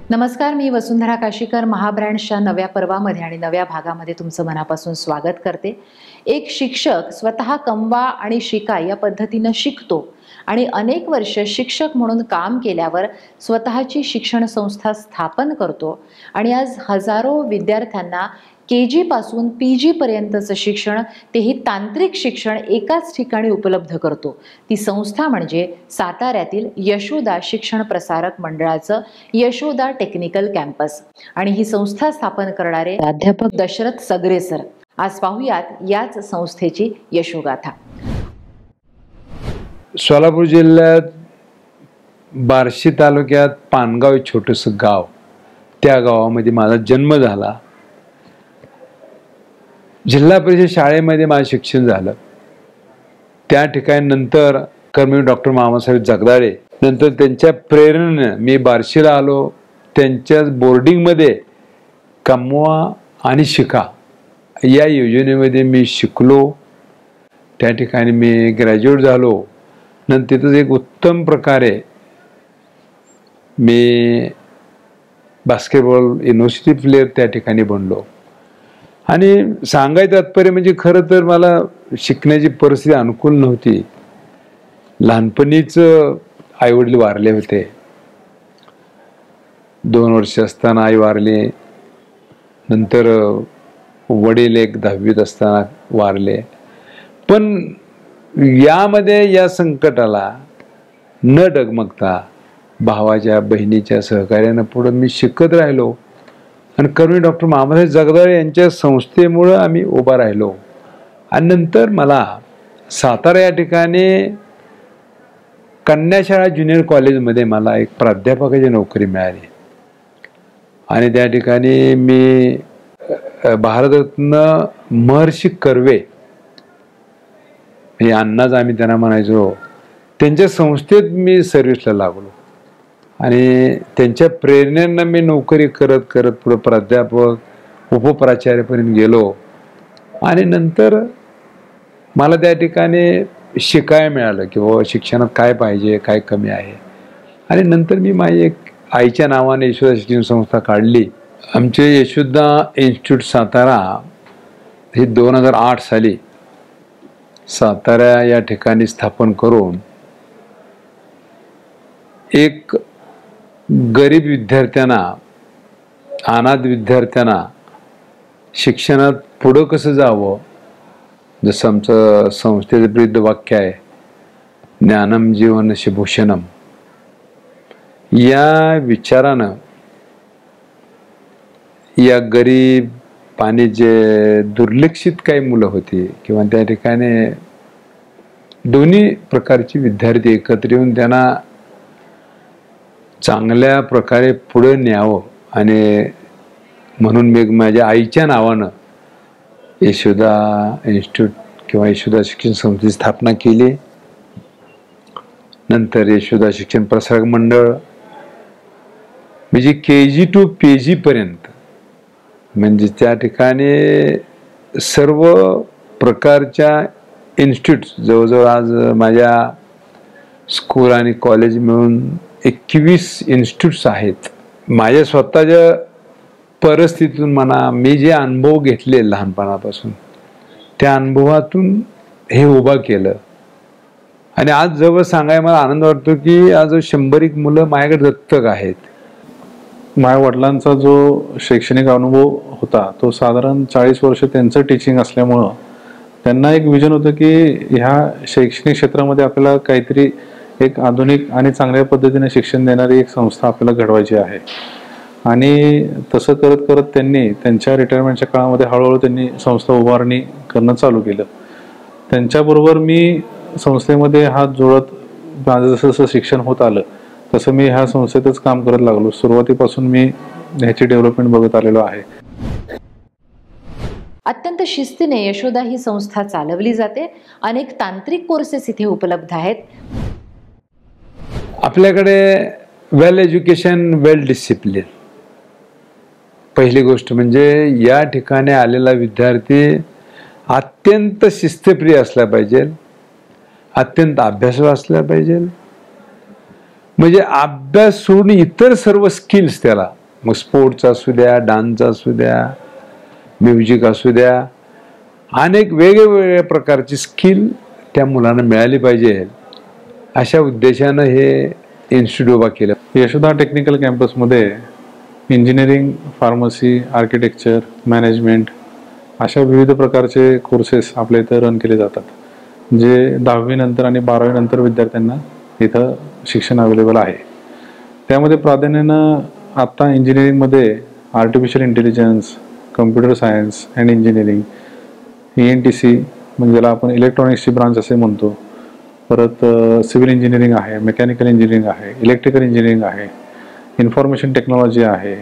नमस्कार, मी वसुंधरा काशीकर महाब्रँड्सच्या नव्या पर्वामध्ये आणि नव्या भागामध्ये तुमचं मनापासून स्वागत करते। एक शिक्षक स्वतः कमवा आणि शिका या पद्धतीने शिकतो आणि अनेक वर्ष शिक्षक म्हणून काम केल्यावर स्वतःची शिक्षण संस्था स्थापन करतो आणि आज हजारो विद्यार्थ्यांना KG पासून PG पर्यंतचं शिक्षण, तेही तांत्रिक शिक्षण एकाच ठिकाणी उपलब्ध करतो। ती संस्था म्हणजे साताऱ्यातील यशोदा शिक्षण प्रसारक मंडळाचं यशोदा टेक्निकल कॅम्पस आणि ही संस्था स्थापन करणारे प्राध्यापक दशरथ सगरे सर। आज पाहूयात याच संस्थेची यशोगाथा। सोलापूर जिल्ह्यात बार्शी तालुक्यात पानगाव एक छोटंसं गाव, त्या गावामध्ये माझा जन्म झाला। जिल्हा परिषद शाळेमध्ये माझं शिक्षण झालं। त्या ठिकाणी नंतर कर्मवीर डॉक्टर मामासाहेब जगदाळे, नंतर त्यांच्या प्रेरणेने मी बार्शीला आलो। त्यांच्याच बोर्डिंगमध्ये कमवा आणि शिका या योजनेमध्ये मी शिकलो। त्या ठिकाणी मी ग्रॅज्युएट झालो। नंतर तिथं एक उत्तम प्रकारे मी बास्केटबॉल युनिव्हर्सिटी प्लेयर त्या ठिकाणी बनलो। आणि सांगायचं तात्पर्य म्हणजे खरं तर मला शिकण्याची परिस्थिती अनुकूल नव्हती। लहानपणीच आईवडील वारले होते। 2 वर्ष असताना आई वारली, नंतर वडील एक 10वीत असताना वारले। पण यामध्ये या संकटाला न डगमगता भावाच्या बहिणीच्या सहकार्याने पुढे मी शिकत राहिलो आणि कर्मवीर डॉक्टर मामासाहेब जगदाळे यांच्या संस्थेमुळे आम्ही उभा राहिलो। आणि नंतर मला सातारा या ठिकाणी कन्याशाळा ज्युनियर कॉलेजमध्ये मला एक प्राध्यापकाची नोकरी मिळाली आणि त्या ठिकाणी मी भारतरत्न महर्षी कर्वे हे अण्णाच आम्ही त्यांना म्हणायचो, त्यांच्या संस्थेत मी सर्व्हिसला लागलो आणि त्यांच्या प्रेरणेनं मी नोकरी करत करत पुढे प्राध्यापक उपप्राचार्यपर्यंत गेलो। आणि नंतर मला त्या ठिकाणी शिकायला मिळालं की बाबा शिक्षणात काय पाहिजे, काय कमी आहे। आणि नंतर मी माझी एक आईच्या नावाने यशोदा शिक्षण संस्था काढली। आमचे यशोदा इन्स्टिट्यूट सातारा हे 2008 साली सातारा या ठिकाणी स्थापन करून एक गरीब विद्यार्थ्यांना, अनाथ विद्यार्थ्यांना शिक्षणात पुढं कसं जावं, जसं आमचं संस्थेचं ब्रीद वाक्य आहे, ज्ञानम जीवनस्य भूषणम, या विचारानं या गरीब आणि जे दुर्लक्षित काही मुलं होती किंवा त्या ठिकाणी दोन्ही प्रकारची विद्यार्थी एकत्र येऊन त्यांना चांगल्या प्रकारे पुढे न्यावं आणि म्हणून मी माझ्या आईच्या नावानं यशोदा इन्स्टिट्यूट किंवा यशोदा शिक्षण संस्थेची स्थापना केली। नंतर यशोदा शिक्षण प्रसारक मंडळ म्हणजे KG to PG पर्यंत, म्हणजे त्या ठिकाणी सर्व प्रकारच्या इन्स्टिट्यूट जवळजवळ आज माझ्या स्कूल आणि कॉलेज मिळून 21 इन्स्टिट्यूट्स आहेत। माझ्या स्वतःच्या परिस्थितीतून मी जे अनुभव घेतले लहानपणापासून, त्या अनुभवातून हे उभा केलं आणि आज जवळ सांगायला मला आनंद वाटतो की आज 100 मुलं माझ्याकडे दत्तक आहेत। माझ्या वडिलांचा जो शैक्षणिक अनुभव होता तो साधारण 40 वर्ष त्यांचं टीचिंग असल्यामुळं त्यांना एक विजन होतं की ह्या शैक्षणिक क्षेत्रामध्ये आपल्याला काहीतरी एक आधुनिक आणि चांगल्या पद्धतीने शिक्षण देणारी एक संस्था आपल्याला घडवायची आहे। आणि तसं करत करत त्यांनी त्यांच्या रिटायरमेंटच्या काळामध्ये हळूहळू त्यांनी संस्था उभारणी करणं चालू केलं। त्यांच्याबरोबर मी संस्थेमध्ये हात जोडत माझं जसं जसं शिक्षण होत आलं तसं मी ह्या संस्थेतच काम करत लागलो। सुरुवातीपासून मी ह्याची डेव्हलपमेंट बघत आलेलो आहे। अत्यंत शिस्तीने यशोदा ही संस्था चालवली जाते। अनेक तांत्रिक कोर्सेस इथे उपलब्ध आहेत। आपल्याकडे वेल एज्युकेशन, वेल डिसिप्लिन, पहिली गोष्ट म्हणजे या ठिकाणी आलेला विद्यार्थी अत्यंत शिस्तप्रिय असला पाहिजे, अत्यंत अभ्यासू असला पाहिजे। म्हणजे अभ्यास सोडून इतर सर्व स्किल्स त्याला मग स्पोर्ट्स असू द्या, डान्स असू द्या, म्युझिक असू द्या, अनेक वेगवेगळ्या प्रकारची स्किल त्या मुलांना मिळाली पाहिजे, अशा उद्देशानं हे इन्स्टिट्यूट उभा केलं. यशोदा टेक्निकल कॅम्पसमध्ये इंजिनिअरिंग, फार्मसी, आर्किटेक्चर, मॅनेजमेंट अशा विविध प्रकारचे कोर्सेस आपल्या इथं रन केले जातात, जे 10वी नंतर आणि 12वी नंतर विद्यार्थ्यांना इथं शिक्षण अवेलेबल आहे. त्यामध्ये प्राधान्यानं आत्ता इंजिनिअरिंगमध्ये artificial intelligence, computer science and engineering, ENTC म्हणजे ज्याला आपण इलेक्ट्रॉनिक्सची ब्रांच असे म्हणतो, परत सिव्हिल इंजिनिअरिंग आहे, मेकॅनिकल इंजिनिअरिंग आहे, इलेक्ट्रिकल इंजिनिअरिंग आहे, इन्फॉर्मेशन टेक्नॉलॉजी आहे,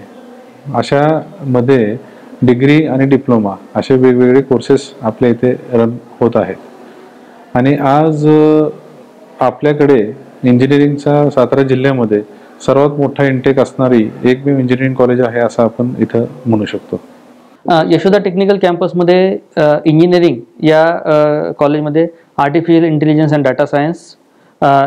अशामध्ये डिग्री आणि डिप्लोमा असे वेगवेगळे कोर्सेस आपल्या इथे रन होत आहेत. आणि आज आपल्याकडे इंजिनिअरिंगचा सातारा जिल्ह्यामध्ये सर्वात मोठा इंटेक असणारी एकमेव इंजिनिअरिंग कॉलेज आहे असं आपण इथं म्हणू शकतो. यशोदा टेक्निकल कॅम्पसमध्ये इंजिनिअरिंग या कॉलेजमध्ये artificial intelligence and data science,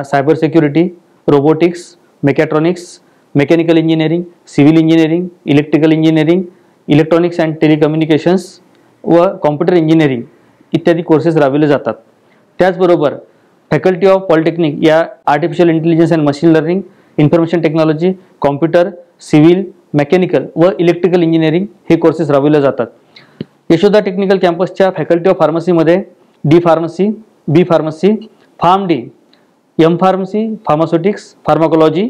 cyber security, robotics, mechatronics, mechanical engineering, civil engineering, electrical engineering, electronics and telecommunications व कॉम्प्युटर इंजिनिअरिंग इत्यादी कोर्सेस राबविले जातात. त्याचबरोबर फॅकल्टी ऑफ पॉलिटेक्निक या artificial intelligence and machine learning, information technology, computer, civil, mechanical व electrical engineering हे courses राबविले जातात. यशोदा टेक्निकल कॅम्पसच्या फॅकल्टी ऑफ फार्मसीमध्ये D pharmacy, B pharmacy, pharm D, M pharmacy, pharmaceutics, pharmacology,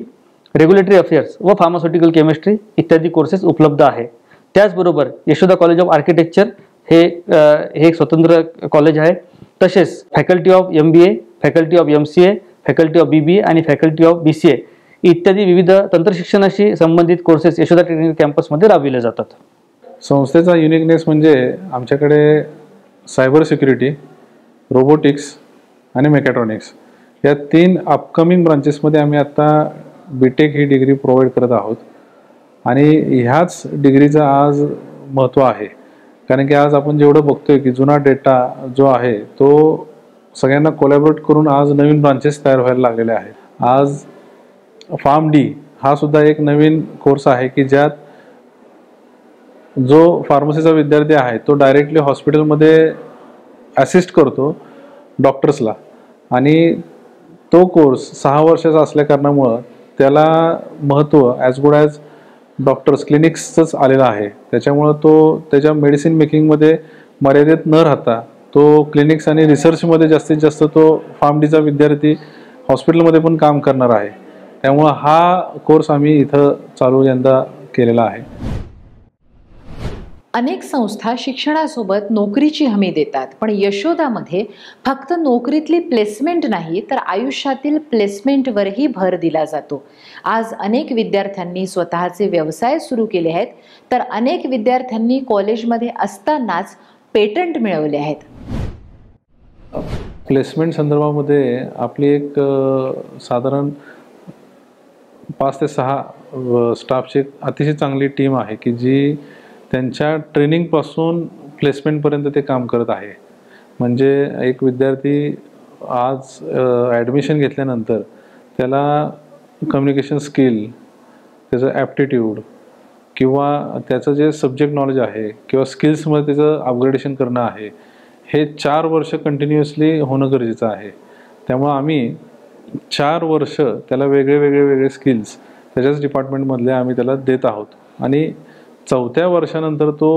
regulatory affairs व pharmaceutical chemistry इत्यादी courses उपलब्ध आहे. त्याचबरोबर यशोदा कॉलेज ऑफ आर्किटेक्चर हे एक स्वतंत्र कॉलेज आहे. तसेच faculty of MBA, faculty of MCA, faculty of BBA आणि फॅकल्टी ऑफ BCA इत्यादी विविध तंत्रशिक्षणाशी संबंधित कोर्सेस यशोदा टेक्निकल कॅम्पसमध्ये राबविले जातात. संस्थेचा युनिकनेस म्हणजे आमच्याकडे सायबर सिक्युरिटी, रोबोटिक्स आणि मेकॅट्रॉनिक्स या 3 अपकमिंग ब्रांचेसमध्ये आम्ही आत्ता BTech ही डिग्री प्रोव्हाइड करत आहोत. आणि ह्याच डिग्रीचं आज महत्त्व आहे, कारण की आज आपण जेवढं बघतोय की जुना डेटा जो आहे तो सगळ्यांना कोलॅबोरेट करून आज नवीन ब्रांचेस तयार व्हायला लागलेले आहेत. आज फार्म डी हा सुद्धा एक नवीन कोर्स आहे की ज्यात जो फार्मसीचा विद्यार्थी आहे तो डायरेक्टली हॉस्पिटलमध्ये असिस्ट करतो डॉक्टर्सला, आणि तो कोर्स 6 वर्षाचा असल्या कारणामुळं त्याला महत्त्व ॲज गुड ॲज डॉक्टर्स क्लिनिक्सचंच आलेलं आहे. त्याच्यामुळं तो त्याच्या मेडिसिन मेकिंगमध्ये मर्यादित न राहता तो क्लिनिक्स आणि रिसर्चमध्ये जास्तीत जास्त तो फार्म डीचा विद्यार्थी हॉस्पिटलमध्ये पण काम करणार आहे. त्यामुळं हा कोर्स आम्ही इथं चालू यंदा केलेला आहे. अनेक संस्था शिक्षणासोबत नोकरीची हमी देतात, पण यशोदामध्ये फक्त नोकरीतली प्लेसमेंट नाही तर आयुष्यातील प्लेसमेंटवरही भर दिला जातो. आज अनेक विद्यार्थ्यांनी स्वतःचे व्यवसाय सुरू केले आहेत, तर अनेक विद्यार्थ्यांनी कॉलेजमध्ये असतानाच पेटंट मिळवले आहेत. प्लेसमेंट संदर्भामध्ये आपली एक साधारण 5 ते 6 स्टाफची एक अतिशय चांगली टीम आहे की जी त्यांच्या ट्रेनिंगपासून प्लेसमेंटपर्यंत ते काम करत आहे. म्हणजे एक विद्यार्थी आज ॲडमिशन घेतल्यानंतर त्याला कम्युनिकेशन स्किल, त्याचं ॲप्टिट्यूड किंवा त्याचं जे सब्जेक्ट नॉलेज आहे किंवा स्किल्समध्ये त्याचं अपग्रेडेशन करणं आहे, हे 4 वर्ष कंटिन्युअसली होणं गरजेचं आहे. त्यामुळं आम्ही 4 वर्ष त्याला वेगळे स्किल्स त्याच्याच डिपार्टमेंटमधले आम्ही त्याला देत आहोत. आणि 4थ्या वर्षानंतर तो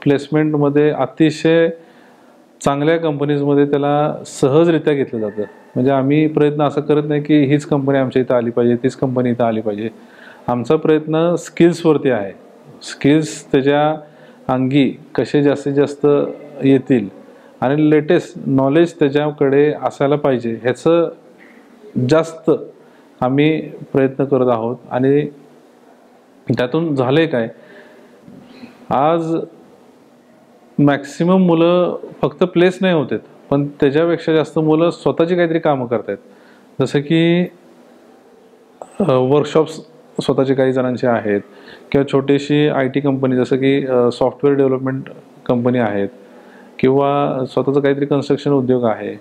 प्लेसमेंटमध्ये अतिशय चांगल्या कंपनीजमध्ये त्याला सहजरित्या घेतलं जातं. म्हणजे आम्ही प्रयत्न असं करत नाही की हीच कंपनी आमच्या इथं आली पाहिजे, तीच कंपनी इथं आली पाहिजे. आमचा प्रयत्न स्किल्सवरती आहे. स्किल्स त्याच्या अंगी कसे जास्तीत जास्त येतील आणि लेटेस्ट नॉलेज त्याच्याकडे असायला पाहिजे ह्याचं जास्त आम्ही प्रयत्न करत आहोत. आणि त्यातून झाले काय, आज मॅक्सिमम मुलं फक्त प्लेस नाही होत आहेत, पण त्याच्यापेक्षा जास्त मुलं स्वतःची काहीतरी कामं करत आहेत. जसं की वर्कशॉप्स स्वतःचे काही जणांचे आहेत किंवा छोटीशी IT कंपनी जसं की सॉफ्टवेअर डेव्हलपमेंट कंपनी आहेत किंवा स्वतःचं काहीतरी कन्स्ट्रक्शन उद्योग आहे.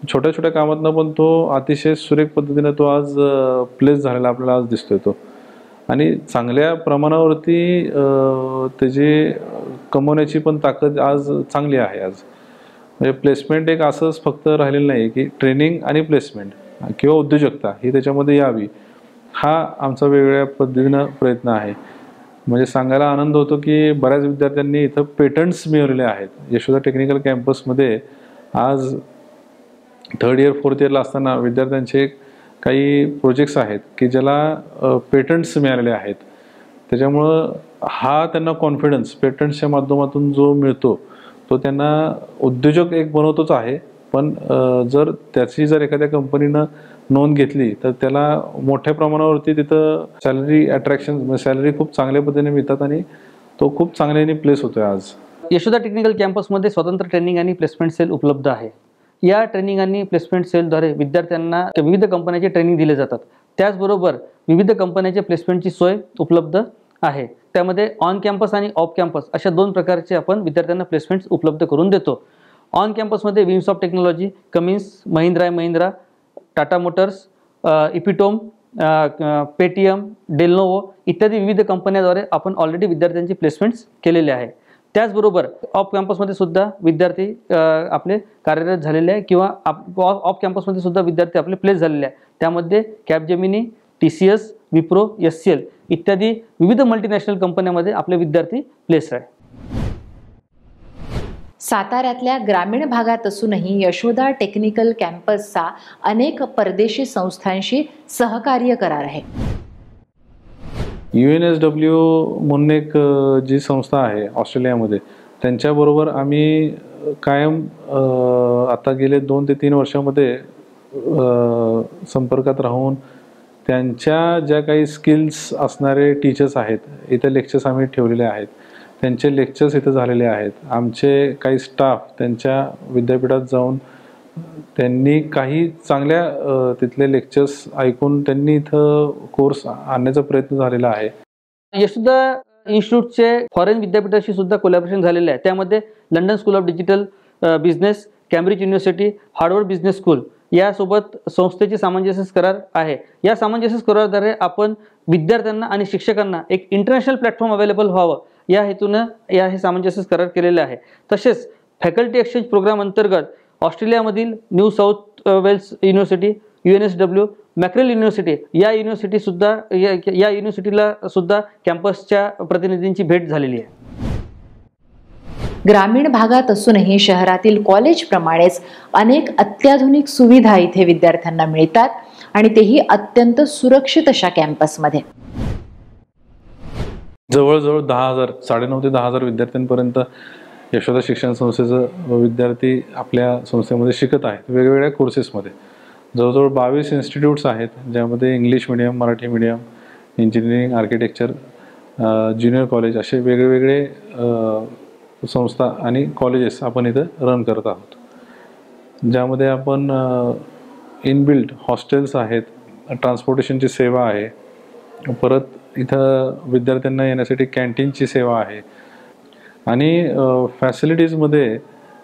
छोट्या छोट्या कामातनं पण तो अतिशय सुरेख पद्धतीनं तो आज प्लेस झालेला आपल्याला आज दिसतोय तो. आणि चांगल्या प्रमाणावरती त्याची कमवण्याची पण ताकद आज चांगली आहे. आज म्हणजे प्लेसमेंट एक असंच फक्त राहिलेलं नाही की ट्रेनिंग आणि प्लेसमेंट किंवा उद्योजकता ही त्याच्यामध्ये यावी, हा आमचा वेगवेगळ्या पद्धतीनं प्रयत्न आहे. म्हणजे सांगायला आनंद होतो की बऱ्याच विद्यार्थ्यांनी इथं पेटंट्स मिळवलेले आहेत. यशोदा टेक्निकल कॅम्पसमध्ये आज 3rd इयर 4th इयरला असताना विद्यार्थ्यांचे काही प्रोजेक्ट्स आहेत की ज्याला पेटंट्स मिळालेले आहेत. त्याच्यामुळं हा त्यांना कॉन्फिडन्स पेटंट्सच्या माध्यमातून जो मिळतो तो त्यांना उद्योजक एक बनवतोच आहे, पण जर एखाद्या कंपनीनं नोंद घेतली तर त्याला मोठ्या प्रमाणावरती तिथं सॅलरी अट्रॅक्शन सॅलरी खूप चांगल्या पद्धतीने मिळतात आणि तो खूप चांगल्याने प्लेस होतोय. आज यशोदा टेक्निकल कॅम्पसमध्ये स्वतंत्र ट्रेनिंग आणि प्लेसमेंट सेल उपलब्ध आहे. या ट्रेनिंग आणि प्लेसमेंट सेलद्वारे विद्यार्थ्यांना विविध कंपन्यांचे ट्रेनिंग दिले जातात. त्याचबरोबर विविध कंपन्यांच्या प्लेसमेंटची सोय उपलब्ध आहे. त्यामध्ये ऑन कॅम्पस आणि ऑफ कॅम्पस अशा 2 प्रकारचे आपण विद्यार्थ्यांना प्लेसमेंट्स उपलब्ध करून देतो. ऑन कॅम्पसमध्ये विम्स of technology, Cummins, Mahindra and Mahindra, Tata motors, Epitome, Paytm, डेलनोवो इत्यादी विविध कंपन्यांद्वारे आपण ऑलरेडी विद्यार्थ्यांची प्लेसमेंट्स केलेले आहे. त्याचबरोबर ऑफ कॅम्पसमध्ये सुद्धा विद्यार्थी आपले कार्यरत झालेले आहे किंवा ऑफ कॅम्पसमध्ये सुद्धा विद्यार्थी आपले प्लेस झालेले आहे. त्यामध्ये कॅपजेमिनी, TCS, विप्रो, SCL इत्यादी विविध मल्टीनॅशनल कंपन्यांमध्ये आपले विद्यार्थी प्लेस आहे. साताऱ्यातल्या ग्रामीण भागात असूनही यशोदा टेक्निकल कॅम्पसचा अनेक परदेशी संस्थांशी सहकार्य करार आहे. UNSW म्हणून एक जी संस्था आहे ऑस्ट्रेलियामध्ये, त्यांच्याबरोबर आम्ही कायम आता गेले 2 ते 3 वर्षामध्ये संपर्कात राहून त्यांच्या ज्या काही स्किल्स असणारे टीचर्स आहेत, इथे लेक्चर्स आम्ही ठेवलेले आहेत. त्यांचे लेक्चर्स इथं झालेले आहेत. आमचे काही स्टाफ त्यांच्या विद्यापीठात जाऊन त्यांनी काही चांगल्या तिथले लेक्चर्स ऐकून त्यांनी इथं कोर्स आणण्याचा प्रयत्न झालेला आहे. यशोदा इन्स्टिट्यूटचे फॉरेन विद्यापीठाशी सुद्धा कोलॅबोरेशन झालेले आहे. त्यामध्ये London school of digital business, Cambridge university, Harvard business school यासोबत संस्थेचे सामंजस्य करार आहे. या सामंजस्य कराराद्वारे आपण विद्यार्थ्यांना आणि शिक्षकांना एक इंटरनॅशनल प्लॅटफॉर्म अवेलेबल व्हावं या हेतूनं हे सामंजस्य करार केलेले आहे. तसेच फॅकल्टी एक्सचेंज प्रोग्राम अंतर्गत ऑस्ट्रेलियामधील New South Wales university, UNSW, Macquarie university या युनिव्हर्सिटीला सुद्धा कॅम्पसच्या प्रतिनिधींची भेट झालेली आहे. ग्रामीण भागात असूनही शहरातील कॉलेजप्रमाणेच अनेक अत्याधुनिक सुविधा इथे विद्यार्थ्यांना मिळतात आणि तेही अत्यंत सुरक्षित अशा कॅम्पसमध्ये. जवळजवळ 10,000 9,500 ते 10,000 विद्यार्थ्यांपर्यंत यशोदा शिक्षण संस्थेचं विद्यार्थी आपल्या संस्थेमध्ये शिकत आहेत. वेगवेगळ्या कोर्सेसमध्ये जवळजवळ 22 इन्स्टिट्यूट्स आहेत, ज्यामध्ये English medium, Marathi medium, engineering, architecture, junior college असे वेगवेगळे संस्था आणि कॉलेजेस आपण इथं रन करत आहोत. ज्यामध्ये आपण इनबिल्ट हॉस्टेल्स आहेत, ट्रान्सपोर्टेशनची सेवा आहे, परत इथं विद्यार्थ्यांना येण्यासाठी कॅन्टीनची सेवा आहे आणि फॅसिलिटीजमध्ये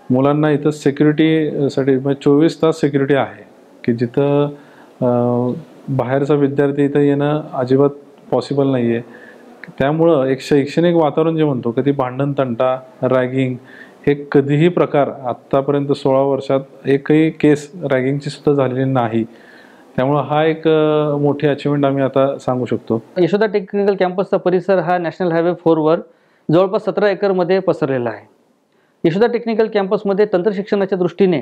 मुलांना इथं सिक्युरिटीसाठी 24 तास सिक्युरिटी आहे की जिथं बाहेरचा विद्यार्थी इथं येणं अजिबात पॉसिबल नाही आहे. त्यामुळं एक शैक्षणिक वातावरण जे म्हणतो, कधी भांडण, तंटा, रॅगिंग हे कधीही प्रकार आत्तापर्यंत 16 वर्षात एकही केस रॅगिंगची सुद्धा झालेली नाही. त्यामुळं हा एक मोठी अचिव्हमेंट आम्ही आता सांगू शकतो. यशोदा टेक्निकल कॅम्पसचा परिसर हा नॅशनल हायवे 4 वर जवळपास 17 एकरमध्ये पसरलेला आहे. यशोदा टेक्निकल कॅम्पसमध्ये तंत्रशिक्षणाच्या दृष्टीने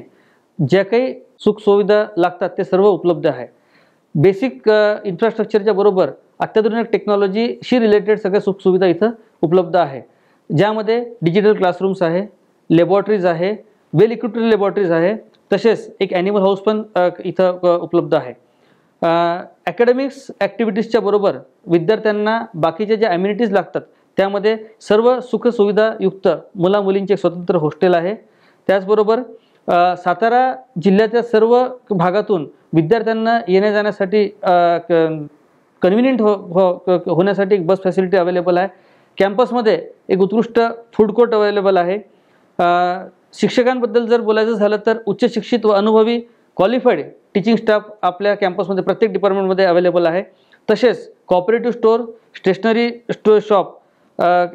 ज्या काही सुखसुविधा लागतात ते सर्व उपलब्ध आहे. बेसिक इन्फ्रास्ट्रक्चरच्या बरोबर अत्याधुनिक टेक्नॉलॉजीशी रिलेटेड सगळ्या सुखसुविधा इथं उपलब्ध आहे. ज्यामध्ये डिजिटल क्लासरूम्स आहे, लॅबॉरेटरीज आहे, वेल इक्विप्ड लॅबॉरेटरीज आहे, तसेच एक ॲनिमल हाऊस पण इथं उपलब्ध आहे. ॲकॅडमिक्स ॲक्टिव्हिटीजच्या बरोबर विद्यार्थ्यांना बाकीच्या ज्या ॲम्युनिटीज लागतात त्यामध्ये सर्व सुखसुविधायुक्त मुलामुलींचे एक स्वतंत्र हॉस्टेल आहे. त्याचबरोबर सातारा जिल्ह्याच्या सर्व भागातून विद्यार्थ्यांना येण्या जाण्यासाठी कन्व्हिनियंट होण्यासाठी एक बस फॅसिलिटी अवेलेबल आहे. कॅम्पसमध्ये एक उत्कृष्ट फूड कोर्ट अवेलेबल आहे. शिक्षकांबद्दल जर बोलायचं झालं तर उच्च शिक्षित व अनुभवी क्वालिफाईड टीचिंग स्टाफ आपल्या कॅम्पसमध्ये प्रत्येक डिपार्टमेंटमध्ये अवेलेबल आहे. तसेच कॉपरेटिव्ह स्टोअर, स्टेशनरी शॉप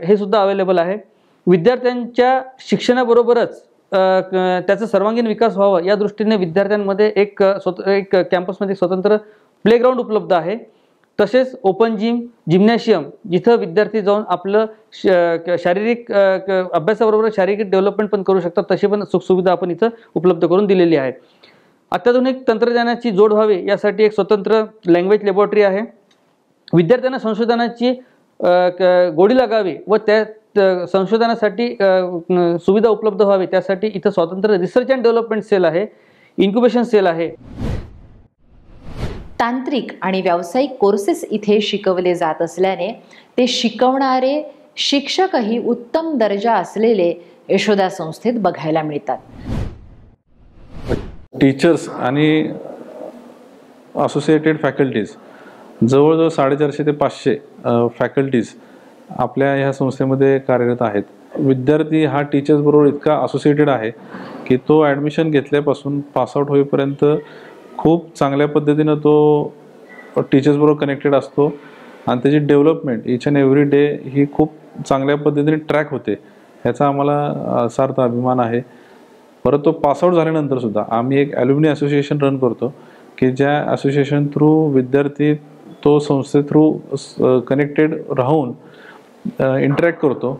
हे सुद्धा अवेलेबल आहे. विद्यार्थ्यांच्या शिक्षणाबरोबरच त्याचा सर्वांगीण विकास व्हावा या दृष्टीने विद्यार्थ्यांमध्ये एक कॅम्पसमध्ये स्वतंत्र प्लेग्राऊंड उपलब्ध आहे. तसेच ओपन जिम्नॅशियम जिथं विद्यार्थी जाऊन आपलं शारीरिक अभ्यासाबरोबर शारीरिक डेव्हलपमेंट पण करू शकतात, तशी पण सुखसुविधा आपण इथं उपलब्ध करून दिलेली आहे. अत्याधुनिक तंत्रज्ञानाची जोड व्हावी यासाठी एक स्वतंत्र लँग्वेज लॅबोरेटरी आहे. विद्यार्थ्यांना संशोधनाची गोडी लागावी व त्या संशोधनासाठी सुविधा उपलब्ध व्हावी त्यासाठी इथं स्वतंत्र रिसर्च अँड डेव्हलपमेंट सेल आहे, इन्क्युबेशन सेल आहे. तांत्रिक आणि व्यावसायिक कोर्सेस इथे शिकवले जात असल्याने ते शिकवणारे शिक्षकही उत्तम दर्जा असलेले यशोदा संस्थेत बघायला मिळतात. टीचर्स आणि असोसिएटेड फॅकल्टीज जवळजवळ 450 ते 500 फॅकल्टीज आपल्या ह्या संस्थेमध्ये कार्यरत आहेत. विद्यार्थी हा टीचर्स बरोबर इतका असोसिएटेड आहे की तो ॲडमिशन घेतल्यापासून पासआउट होईपर्यंत खूप चांगल्या पद्धतीनं तो टीचर्सबरोबर कनेक्टेड असतो आणि त्याची development each and every day ही खूप चांगल्या पद्धतीने ट्रॅक होते. ह्याचा आम्हाला सार्थ अभिमान आहे. परत तो पासआउट झाल्यानंतरसुद्धा आम्ही एक ॲल्युमिनी असोसिएशन रन करतो की ज्या असोसिएशन थ्रू विद्यार्थी तो संस्थे थ्रू कनेक्टेड राहून इंटरॅक्ट करतो.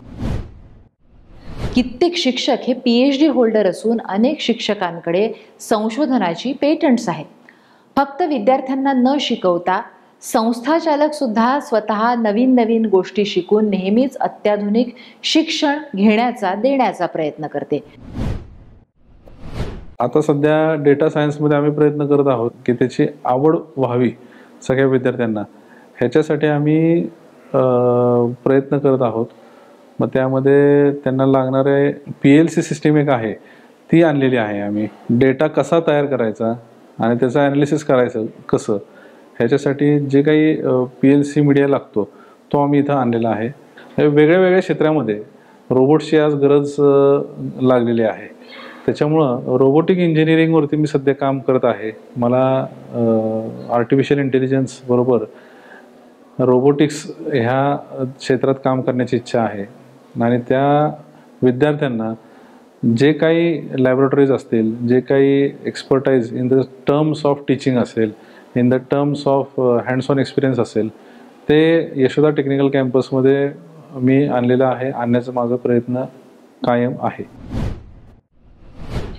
कित्येक शिक्षक हे PhD होल्डर असून अनेक शिक्षकांकडे संशोधनाची पेटंट्स आहेत. फक्त विद्यार्थ्यांना न शिकवता संस्थाचालक सुद्धा स्वतः नवीन नवीन गोष्टी शिकून नेहमीच अत्याधुनिक शिक्षण देण्याचा प्रयत्न करते. आता सध्या डेटा सायन्समध्ये आम्ही प्रयत्न करत आहोत की त्याची आवड व्हावी सगळ्या विद्यार्थ्यांना. ह्याच्यासाठी आम्ही प्रयत्न करत आहोत. मग त्यामध्ये त्यांना लागणारे PLC सिस्टीम एक आहे ती आणलेली आहे आम्ही. डेटा कसा तयार करायचा आणि त्याचं ॲनालिसिस करायचं कसं ह्याच्यासाठी जे काही PLC मीडिया लागतो तो आम्ही इथं आणलेला आहे. वेगळ्या वेगळ्या क्षेत्रामध्ये रोबोट्सची आज गरज लागलेली आहे. त्याच्यामुळं रोबोटिक इंजिनिअरिंगवरती मी सध्या काम करत आहे. मला आर्टिफिशियल इंटेलिजन्स बरोबर रोबोटिक्स ह्या क्षेत्रात काम करण्याची इच्छा आहे आणि त्या विद्यार्थ्यांना जे काही लॅबोरेटरीज असतील, जे काही expertise in the terms of teaching असेल, in the terms of hands on experience असेल, ते यशोदा टेक्निकल कॅम्पसमध्ये मी आणलेलं आहे. आणण्याचा माझा प्रयत्न कायम आहे.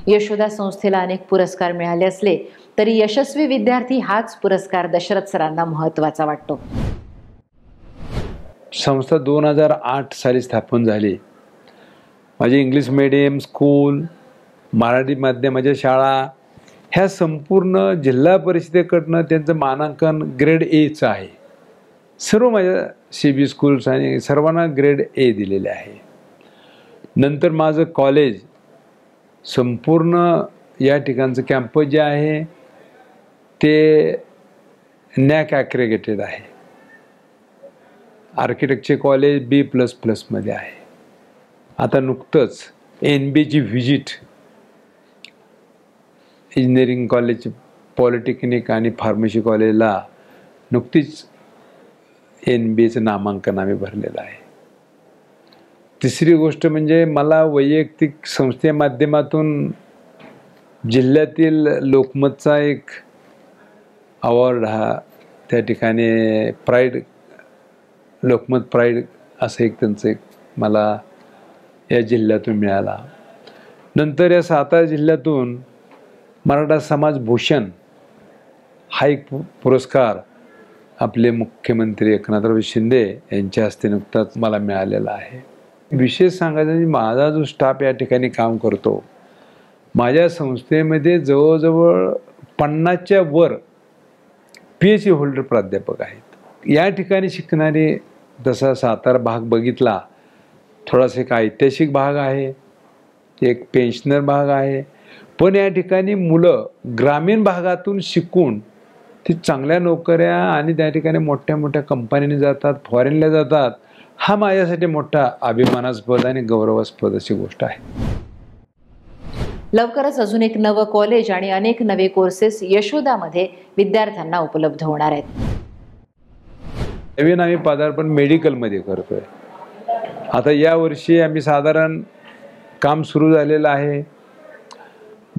यशोदा संस्थेला अनेक पुरस्कार मिळाले असले तरी यशस्वी विद्यार्थी हाच पुरस्कार दशरथ सरांना महत्त्वाचा वाटतो. संस्था 2008 साली स्थापन झाली. माझी इंग्लिश मीडियम स्कूल, मराठी माध्यमाच्या शाळा ह्या संपूर्ण जिल्हा परिषदेकडनं त्यांचं मानांकन ग्रेड Aचं आहे. सर्व माझ्या CB स्कूल्स आणि सर्वांना ग्रेड A दिलेले आहे. नंतर माझं कॉलेज संपूर्ण या ठिकाणचं कॅम्पस जे आहे ते NAC ॲक्रेडिटेड आहे. आर्किटेक्चर कॉलेज B++ मध्ये आहे. आता नुकतंच NBची व्हिजिट इंजिनिअरिंग कॉलेज, पॉलिटेक्निक आणि फार्मसी कॉलेजला नुकतीच NBचं नामांकन आम्ही भरलेलं आहे. तिसरी गोष्ट म्हणजे मला वैयक्तिक संस्थे माध्यमातून जिल्ह्यातील लोकमतचा एक अवॉर्ड हा त्या ठिकाणी लोकमत प्राईड असं एक त्यांचं एक मला या जिल्ह्यातून मिळाला. नंतर या सातारा जिल्ह्यातून मराठा समाज भूषण हा एक पुरस्कार आपले मुख्यमंत्री एकनाथराव शिंदे यांच्या हस्ते नुकताच मला मिळालेला आहे. विशेष सांगायचं म्हणजे माझा जो स्टाफ या ठिकाणी काम करतो, माझ्या संस्थेमध्ये जवळजवळ 50च्या वर PhD होल्डर प्राध्यापक आहेत. या ठिकाणी शिकणारे जसा सातारा भाग बघितला, थोडासा एक ऐतिहासिक भाग आहे, एक पेन्शनर भाग आहे, पण या ठिकाणी मुलं ग्रामीण भागातून शिकून ती चांगल्या नोकऱ्या आणि त्या ठिकाणी मोठ्या मोठ्या कंपन्यांनी जातात, फॉरेनला जातात. हा माझ्यासाठी मोठा अभिमानास्पद आणि गौरवास्पद अशी गोष्ट आहे. लवकरच अजून एक नवं कॉलेज आणि अनेक नवे कोर्सेस यशोदामध्ये विद्यार्थ्यांना उपलब्ध होणार आहेत. नवीन आम्ही पदार्पण मेडिकलमध्ये करतोय. आता यावर्षी आम्ही साधारण काम सुरू झालेलं आहे.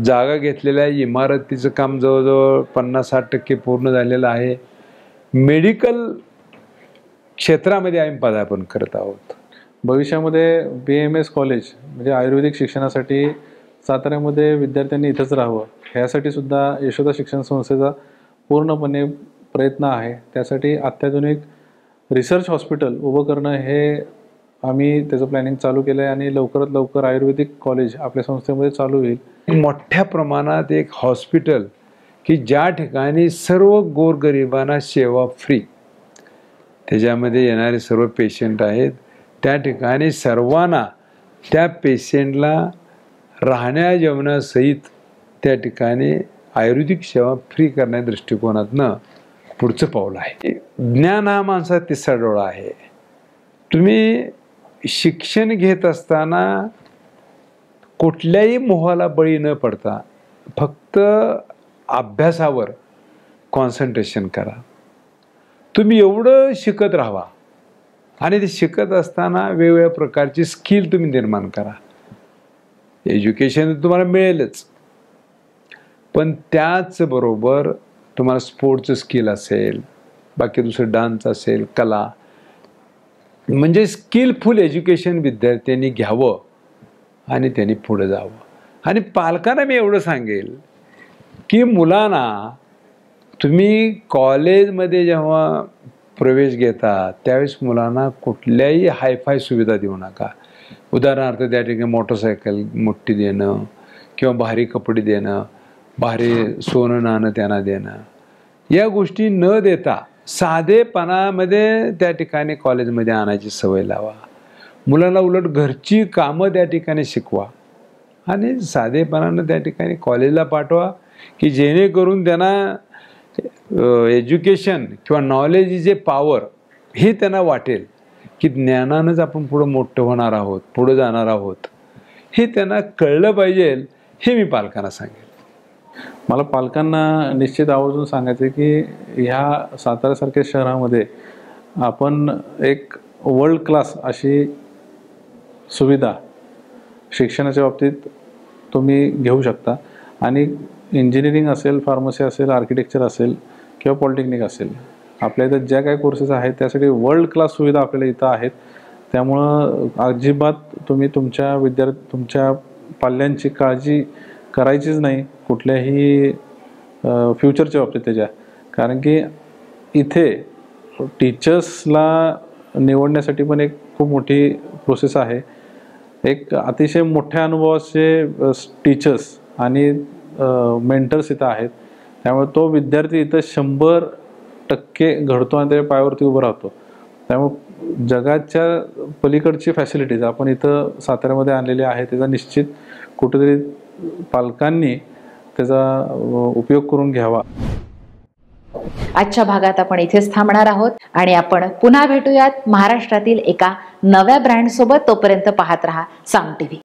जागा घेतलेल्या इमारतीचं काम जवळजवळ 50-60% पूर्ण झालेलं आहे. मेडिकल क्षेत्रामध्ये आम्ही पदार्पण करत आहोत. भविष्यामध्ये BMS कॉलेज म्हणजे आयुर्वेदिक शिक्षणासाठी साताऱ्यामध्ये विद्यार्थ्यांनी इथंच राहावं ह्यासाठी सुद्धा यशोदा शिक्षण संस्थेचा पूर्णपणे प्रयत्न आहे. त्यासाठी अत्याधुनिक रिसर्च हॉस्पिटल उभं करणं हे आम्ही त्याचं प्लॅनिंग चालू केलं आहे आणि लवकरात लवकर आयुर्वेदिक कॉलेज आपल्या संस्थेमध्ये चालू होईल. मोठ्या प्रमाणात एक हॉस्पिटल की ज्या ठिकाणी सर्व गोरगरिबांना सेवा फ्री, त्याच्यामध्ये येणारे सर्व पेशंट आहेत त्या ठिकाणी सर्वांना त्या पेशंटला राहण्या जेवणासहित त्या ठिकाणी आयुर्वेदिक सेवा फ्री करण्या दृष्टिकोनातनं पुढचं पाऊल आहे. ज्ञान हा माणसाचा तिसरा डोळा आहे. तुम्ही शिक्षण घेत असताना कुठल्याही मोहाला बळी न पडता फक्त अभ्यासावर कॉन्सन्ट्रेशन करा. तुम्ही एवढं शिकत राहा आणि ते शिकत असताना वेगवेगळ्या प्रकारची स्किल तुम्ही निर्माण करा. एज्युकेशन तुम्हाला मिळेलच, पण त्याचबरोबर तुम्हाला स्पोर्टचं स्किल असेल, बाकी दुसरं डान्स असेल, कला, म्हणजे स्किलफुल एज्युकेशन विद्यार्थ्यांनी घ्यावं आणि त्यांनी पुढे जावं. आणि पालकांना मी एवढं सांगेल की मुलांना तुम्ही कॉलेजमध्ये जेव्हा प्रवेश घेता त्यावेळेस मुलांना कुठल्याही हायफाय सुविधा देऊ नका. उदाहरणार्थ त्या ठिकाणी मोटरसायकल मोठी देणं किंवा भारी कपडे देणं, भारी सोनं नाणं त्यांना देणं, या गोष्टी न देता साधेपणामध्ये त्या ठिकाणी कॉलेजमध्ये आणायची सवय लावा. मुलांना उलट घरची कामं त्या ठिकाणी शिकवा आणि साधेपणानं त्या ठिकाणी कॉलेजला पाठवा की जेणेकरून त्यांना एज्युकेशन किंवा नॉलेज इज ए पॉवर हे त्यांना वाटेल की ज्ञानानंच आपण पुढं मोठं होणार आहोत, पुढं जाणार आहोत, हे त्यांना कळलं पाहिजे. हे मी पालकांना सांगेन. मला पालकांना निश्चित आवर्जून सांगायचं की ह्या साताऱ्यासारख्या शहरामध्ये आपण एक वर्ल्ड क्लास अशी सुविधा शिक्षणाच्या बाबतीत तुम्ही घेऊ शकता. आणि इंजिनिअरिंग असेल, फार्मसी असेल, आर्किटेक्चर असेल किंवा पॉलिटेक्निक असेल, आपल्या इथं ज्या काही कोर्सेस आहेत त्यासाठी वर्ल्ड क्लास सुविधा आपल्याला इथं आहेत. त्यामुळं अजिबात तुम्ही तुमच्या पाल्यांची काळजी करायचीच नाही कुठल्याही फ्युचरच्या बाबतीत त्याच्या. कारण की इथे टीचर्सला निवडण्यासाठी पण एक खूप मोठी प्रोसेस आहे. एक अतिशय मोठ्या अनुभवाचे टीचर्स आणि मेंटर्स इथं आहेत. त्यामुळे तो विद्यार्थी इथं 100% घडतो आणि त्या पायावरती उभं राहतो. त्यामुळे जगाच्या पलीकडची फॅसिलिटीज आपण इथं साताऱ्यामध्ये आणलेली आहे. त्याचा निश्चित कुठेतरी पालकांनी त्याचा उपयोग करून घ्यावा. आजच्या भागात आपण इथेच थांबणार आहोत आणि आपण पुन्हा भेटूयात महाराष्ट्रातील एका नव्या ब्रँड सोबत. तोपर्यंत पाहत रहा साम टीव्ही.